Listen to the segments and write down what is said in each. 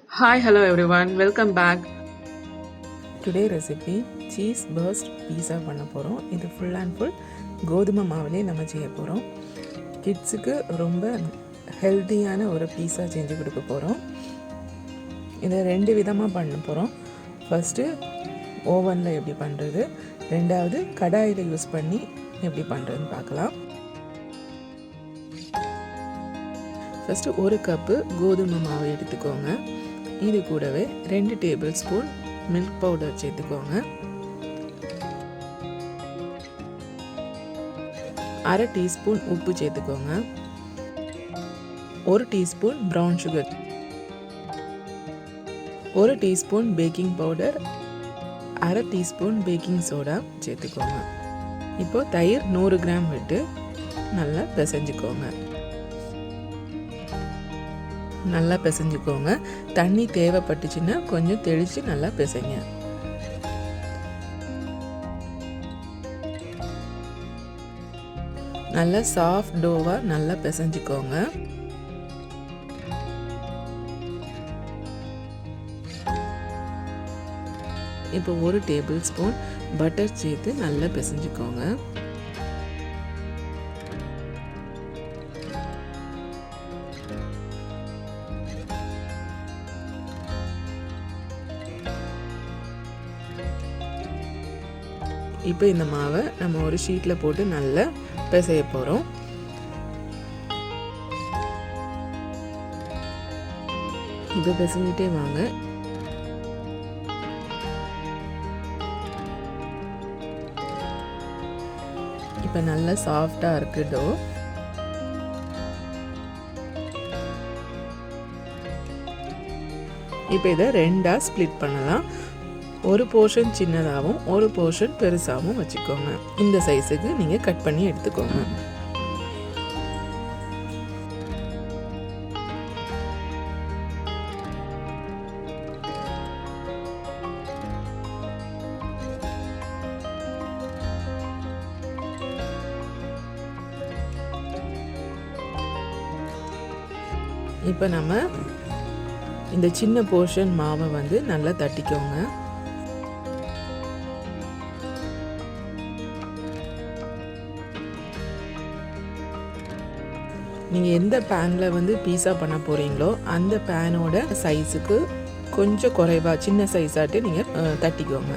Hi, hello everyone. Welcome back. Today recipe cheese burst pizza பண்ண போகிறோம். இது full and full கோதுமை மாவுலேயே நம்ம செய்ய போகிறோம். கிட்ஸுக்கு ரொம்ப ஹெல்த்தியான ஒரு பீஸா செஞ்சு கொடுக்க போகிறோம். இதை 2 விதமாக பண்ண போகிறோம். ஃபஸ்ட்டு ஓவனில் எப்படி பண்ணுறது, ரெண்டாவது கடாயில் யூஸ் பண்ணி எப்படி பண்ணுறதுன்னு பார்க்கலாம். ஃபஸ்ட்டு 1 கப்பு கோதுமை மாவு எடுத்துக்கோங்க. இது கூடவே 2 டேபிள் ஸ்பூன் மில்க் பவுடர் சேர்த்துக்கோங்க. 1/2 டீஸ்பூன் உப்பு சேர்த்துக்கோங்க. 1 teaspoon brown sugar, 1 teaspoon baking powder, 1/2 teaspoon baking soda சேர்த்துக்கோங்க. இப்போ தயிர் 100 கிராம் விட்டு நல்லா பிசைஞ்சுக்கோங்க. நல்லா பிசைஞ்சுக்கோங்க. தண்ணி தேவைப்பட்டுச்சுன்னா கொஞ்சம் தெளித்து நல்லா பிசைங்க. நல்லா சாஃப்ட் டோவாக நல்லா பிசைஞ்சுக்கோங்க. இப்போ 1 டேபிள் ஸ்பூன் பட்டர் சேர்த்து நல்லா பிசைஞ்சுக்கோங்க. இப்போ இந்த மாவை நம்ம ஒரு ஷீட்டில் போட்டு நல்லா பிசைய போகிறோம். இப்போ பிசைஞ்சிட்டே வாங்க. இப்போ நல்லா சாஃப்டாக இருக்கு டோ. இப்போ இதை 2ஆக ஸ்ப்ளிட் பண்ணலாம். ஒரு போர்ஷன் சின்னதாகவும் ஒரு போர்ஷன் பெருசாகவும் வச்சுக்கோங்க. இந்த சைஸுக்கு நீங்கள் கட் பண்ணி எடுத்துக்கோங்க. இப்போ நம்ம இந்த சின்ன போர்ஷன் மாவை வந்து நல்லா தட்டிக்கோங்க. நீங்கள் எந்த பேனில் வந்து பீஸா பண்ண போகிறீங்களோ அந்த பேனோட சைஸுக்கு கொஞ்சம் குறைவாக சின்ன சைஸாட்டு நீங்கள் தட்டிக்கோங்க.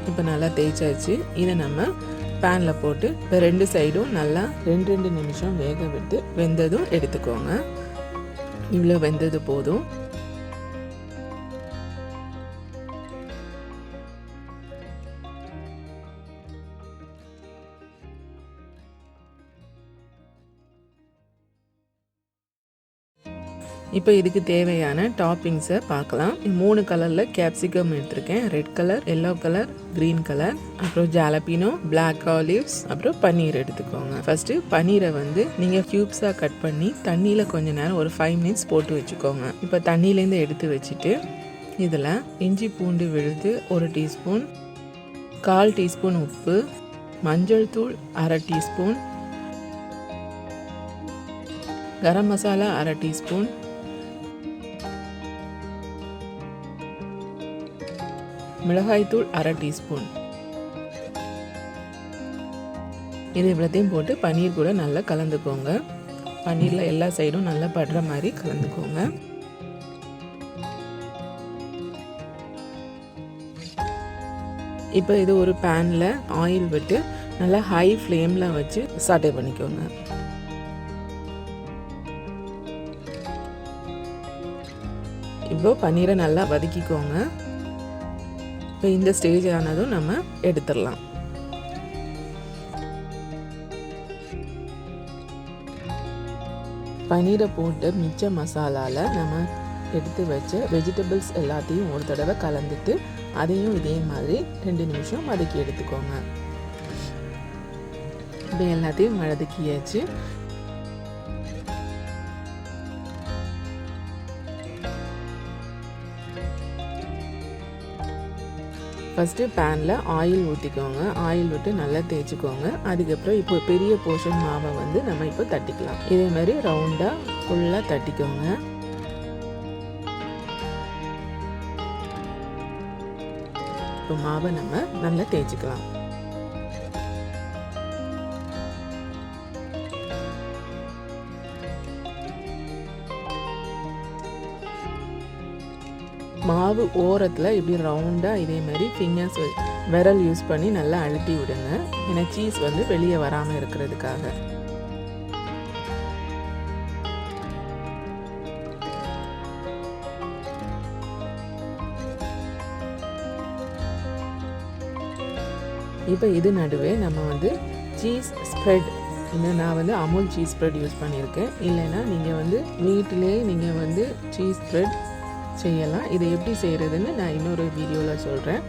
இப்போ நல்லா தேய்ச்சாச்சு. இதை நம்ம பேனில் போட்டு இப்போ 2 சைடும் நல்லா 2 நிமிஷம் வேக விட்டு வெந்ததும் எடுத்துக்கோங்க. இவ்வளோ வெந்தது போதும். இப்போ இதுக்கு தேவையான டாப்பிங்ஸை பார்க்கலாம். 3 கலரில் கேப்சிகம் எடுத்திருக்கேன். Red colour, yellow colour, green colour, அப்புறம் ஜாலபினோ, பிளாக் ஆலிவ்ஸ், அப்புறம் பன்னீர் எடுத்துக்கோங்க. ஃபர்ஸ்ட்டு பன்னீரை வந்து நீங்கள் க்யூப்ஸாக கட் பண்ணி தண்ணியில் கொஞ்ச நேரம் ஒரு 5 மினிட்ஸ் போட்டு வச்சுக்கோங்க. இப்போ தண்ணியிலேருந்து எடுத்து வச்சுட்டு இதில் இஞ்சி பூண்டு விழுது 1 டீஸ்பூன், 1/4 டீஸ்பூன் உப்பு, மஞ்சள் தூள் 1/2 டீஸ்பூன், கரம் மசாலா 1/2 டீஸ்பூன், மிளகாய்த்தூள் 1/2 டீஸ்பூன். இது இவ்வளோத்தையும் போட்டு பன்னீர் கூட நல்லா கலந்துக்கோங்க. பன்னீரில் எல்லா சைடும் நல்லா படுற மாதிரி கலந்துக்கோங்க. இப்போ இது ஒரு பேனில் ஆயில் விட்டு நல்லா ஹை ஃப்ளேமில் வச்சு சாட்டே பண்ணிக்கோங்க. இப்போ பன்னீரை நல்லா வதக்கிக்கோங்க. இப்போ இந்த ஸ்டேஜ் ஆனதும் நம்ம எடுத்துடலாம். பன்னீரை போட்டு மிச்ச மசாலாவில் நம்ம எடுத்து வச்ச வெஜிடபிள்ஸ் எல்லாத்தையும் ஒரு தடவை கலந்துட்டு அதையும் இதே மாதிரி 2 நிமிஷம் வதக்கி எடுத்துக்கோங்க. இப்போ எல்லாத்தையும் வதக்கியாச்சு. ஃபஸ்ட்டு பேனில் ஆயில் ஊற்றிக்கோங்க. ஆயில் விட்டு நல்லா தேய்ச்சிக்கோங்க. அதுக்கப்புறம் இப்போ பெரிய போர்ஷன் மாவை வந்து நம்ம இப்போ தட்டிக்கலாம். இதே மாதிரி ரவுண்டாக ஃபுல்லாக தட்டிக்கோங்க. இப்போ மாவை நம்ம நல்லா தேய்ச்சிக்கலாம். மாவு ஓரத்தில் இப்படி ரவுண்டாக இதே மாதிரி ஃபிங்கர்ஸ் விரல் யூஸ் பண்ணி நல்லா அழுத்தி விடுங்க. ஏன்னா சீஸ் வந்து வெளியே வராமல் இருக்கிறதுக்காக. இப்போ இது நடுவே நம்ம வந்து சீஸ் ஸ்ப்ரெட், நான் வந்து அமுல் சீஸ் ஸ்ப்ரெட் யூஸ் பண்ணியிருக்கேன். இல்லைன்னா நீங்கள் வந்து வீட்டிலே நீங்கள் வந்து சீஸ் ஸ்ப்ரெட் செய்யலாம். இதை எப்படி செய்கிறதுன்னு நான் இன்னொரு வீடியோவில் சொல்கிறேன்.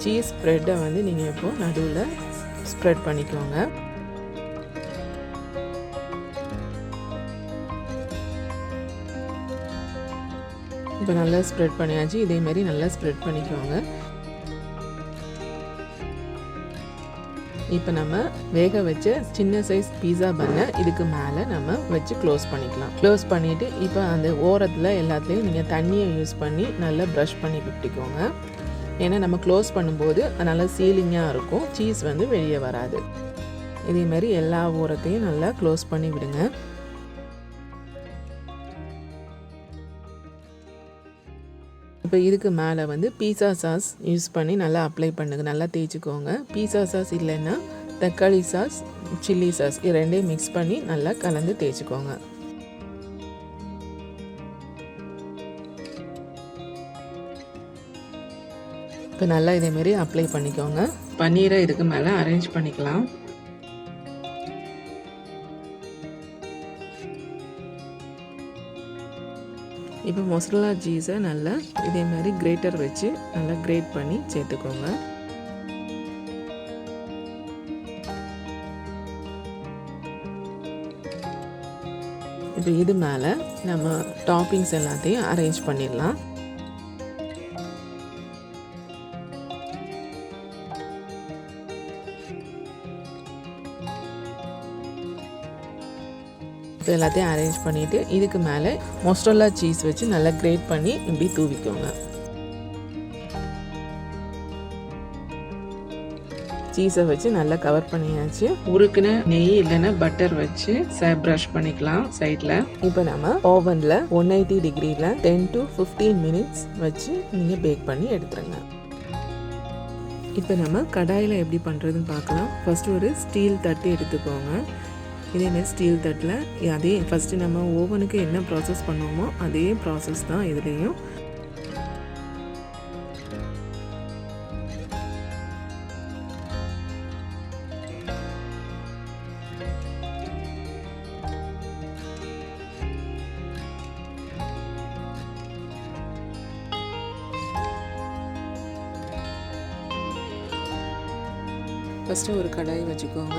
சீஸ் ஸ்ப்ரெட்டை வந்து நீங்கள் இப்போது நடுவில் ஸ்ப்ரெட் பண்ணிக்கோங்க. இப்போ நல்லா ஸ்ப்ரெட் பண்ணியாச்சு. இதே மாதிரி நல்லா ஸ்ப்ரெட் பண்ணிக்கோங்க. இப்போ நம்ம வேக வச்ச சின்ன சைஸ் பீஸா பண்ணை இதுக்கு மேலே நம்ம வச்சு க்ளோஸ் பண்ணிக்கலாம். க்ளோஸ் பண்ணிவிட்டு இப்போ அந்த ஓரத்தில் எல்லாத்துலேயும் நீங்கள் தண்ணியை யூஸ் பண்ணி நல்லா ப்ரஷ் பண்ணி விட்டுக்கோங்க. ஏன்னா நம்ம க்ளோஸ் பண்ணும்போது நல்லா சீலிங்காக இருக்கும், சீஸ் வந்து வெளியே வராது. இதே மாதிரி எல்லா ஓரத்தையும் நல்லா க்ளோஸ் பண்ணி விடுங்க. இப்போ இதுக்கு மேலே வந்து பீஸா சாஸ் யூஸ் பண்ணி நல்லா அப்ளை பண்ணுங்க. நல்லா தேய்ச்சிக்கோங்க. பீஸா சாஸ் இல்லைன்னா தக்காளி சாஸ், சில்லி சாஸ் இது ரெண்டையும் மிக்ஸ் பண்ணி நல்லா கலந்து தேய்ச்சிக்கோங்க. இப்போ நல்லா இதேமாரி அப்ளை பண்ணிக்கோங்க. பன்னீரை இதுக்கு மேலே அரேஞ்ச் பண்ணிக்கலாம். இப்போ மொசரல்லா சீஸை நல்லா இதே மாதிரி கிரேட்டர் வச்சு நல்லா கிரேட் பண்ணி சேர்த்துக்கோங்க. இப்போ இது மேலே நம்ம டாப்பிங்ஸ் எல்லாத்தையும் அரேஞ்ச் பண்ணிடலாம். எல்லாத்தையும் அரேஞ்ச் பண்ணிவிட்டு இதுக்கு மேலே மொசரல்லா சீஸ் வச்சு நல்லா கிரேட் பண்ணி இப்படி தூவிக்கோங்க. சீஸை வச்சு நல்லா கவர் பண்ணியாச்சு. உருக்குன நெய் இல்லைன்னா பட்டர் வச்சு ப்ரஷ் பண்ணிக்கலாம் சைடில். இப்போ நம்ம ஓவனில் 180 டிகிரியில் 10 to 15 மினிட்ஸ் வச்சு நீங்கள் பேக் பண்ணி எடுத்துருங்க. இப்போ நம்ம கடாயில் எப்படி பண்ணுறதுன்னு பார்க்கலாம். ஃபர்ஸ்ட் ஒரு ஸ்டீல் தட்டு எடுத்துக்கோங்க. இதேமாதிரி ஸ்டீல் தட்டில் அதே ஃபஸ்ட்டு நம்ம ஓவனுக்கு என்ன ப்ராசஸ் பண்ணுவோமோ அதே ப்ராசஸ் தான் இதுலேயும். ஃபஸ்ட்டு ஒரு கடாய் வச்சுக்கோங்க.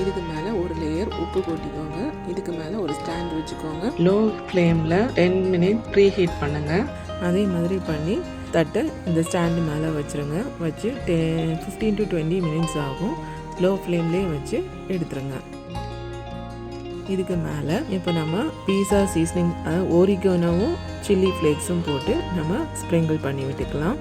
இதுக்கு மேலே ஒரு லேயர் உப்பு கொட்டிக்கோங்க. இதுக்கு மேலே ஒரு ஸ்டாண்ட் வச்சுக்கோங்க. லோ ஃப்ளேமில் 10 மினிட்ஸ் ப்ரீ ஹீட் பண்ணுங்கள். அதே மாதிரி பண்ணி தட்டை இந்த ஸ்டாண்டு மேலே வச்சுருங்க. வச்சு 15 to 20 மினிட்ஸ் ஆகும். லோ ஃப்ளேம்லேயே வச்சு எடுத்துருங்க. இதுக்கு மேலே இப்போ நம்ம பீஸா சீசனிங் ஓரிகானோவும் சில்லி ஃப்ளேக்ஸும் போட்டு நம்ம ஸ்ப்ரிங்கிள் பண்ணி விட்டுக்கலாம்.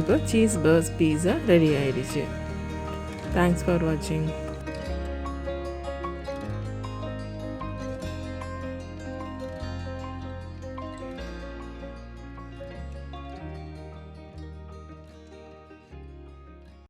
இப்போ cheeseburst pizza ரெடி ஆயிடுச்சு. தேங்க்ஸ் ஃபார் வாட்சிங்.